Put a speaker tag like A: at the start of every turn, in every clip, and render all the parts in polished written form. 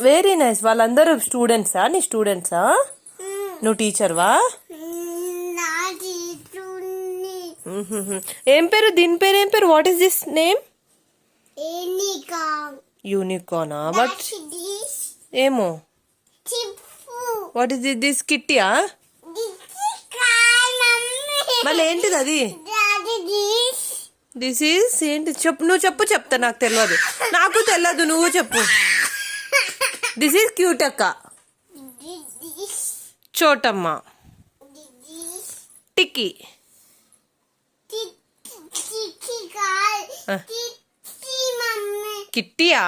A: Very nice. వాళ్ళందరూ స్టూడెంట్సా? నీ స్టూడెంట్సా? నువ్వు టీచర్వా? ఏం పేరు దీని పేరు? ఏం పేరు? What is this name? యూనికార్నా? బట్ ఏమో. What is this? కిట్టియా? మళ్ళీ ఏంటిది అది? దిస్ ఈస్ ఏంటి? చెప్పు, నువ్వు చెప్పు. చెప్తా, నాకు తెలియదు. నాకు తెలియదు, నువ్వు చెప్పు. దిస్ ఈస్ క్యూటక్క, చోటమ్మ, టిక్కీ. కిట్టియా?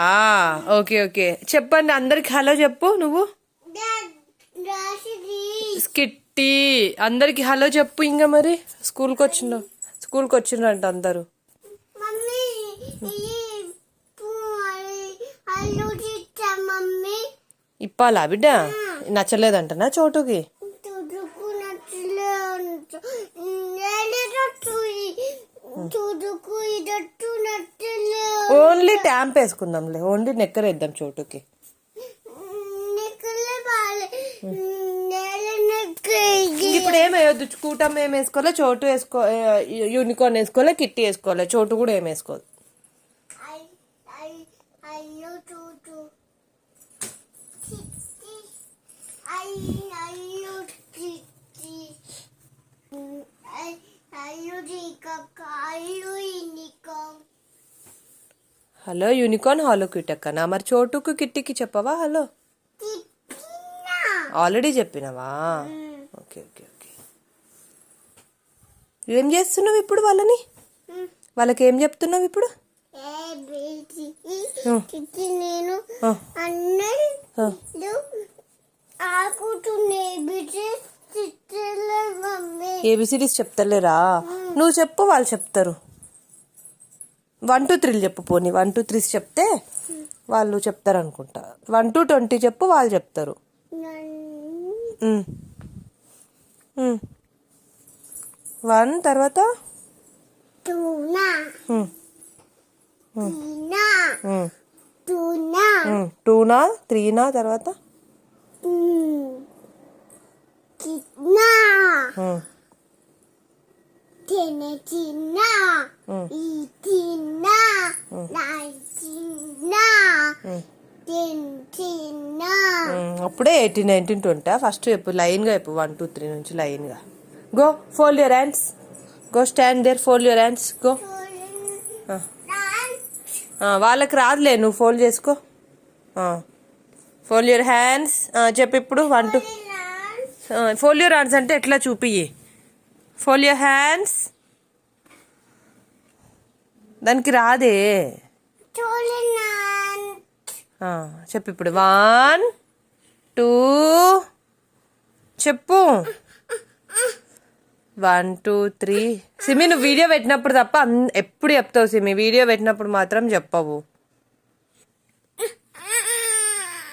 A: Okay okay. చెప్పండి అందరికి హలో చెప్పు నువ్వు. కిట్టి అందరికి హలో చెప్పు. ఇంకా మరి స్కూల్కి వచ్చిండ్రంట అందరు. ఇప్పాలా బిడ్డ? నచ్చలేదంటనా చోటుకి? ఓన్లీ ట్యాంప్ వేసుకుందాంలే, ఓన్లీ నెక్కర్ వేద్దాం చోటుకి. ఇప్పుడు ఏం వేయొద్దు. కూటమ్ ఏం వేసుకోవాలి, చోటు వేసుకో, యూనికార్న్ వేసుకోవాలి, కిట్టి వేసుకోవాలి, చోటు కూడా ఏం వేసుకోవాలి. హలో యూనికార్న్, హలో కిట్టక్కనా? మరి చోటుకు కిట్టికి చెప్పవా హలో? ఆల్రెడీ చెప్పినవా? Okay okay okay. ఏం చేస్తున్నావు ఇప్పుడు వాళ్ళకి ఏం చెప్తున్నావు ఇప్పుడు? ఏబిసిడీస్ చెప్తలేరా? నువ్వు చెప్పు, వాళ్ళు చెప్తారు. 1 to 3 చెప్పు. పోనీ 1 to 3 చెప్తే వాళ్ళు చెప్తారు అనుకుంటా. 1 to 20 చెప్పు, వాళ్ళు చెప్తారు. 1 తర్వాత 2నా 3నా తర్వాత అప్పుడే 18, 19, 20. ఫస్ట్ చెప్పు, లైన్ గా చెప్పు. 1 to 3 నుంచి లైన్ గా. Go fold your hands. Go stand there, fold your hands. Go. వాళ్ళకి రాదులే, నువ్వు ఫోల్డ్ చేసుకో. ఫోల్డ్ యువర్ హ్యాండ్స్ చెప్పు ఇప్పుడు. 1 to ఫోల్డ్ యువర్ హ్యాండ్స్ అంటే ఎట్లా చూపియ్యి. Fold your hands. దానికి రాదే. చెప్పు ఇప్పుడు. 1 2 చెప్పు. 1 2 3. సిమి నువ్వు వీడియో పెట్టినప్పుడు తప్ప ఎప్పుడు చెప్తావు సిమి. వీడియో పెట్టినప్పుడు మాత్రం చెప్పవు.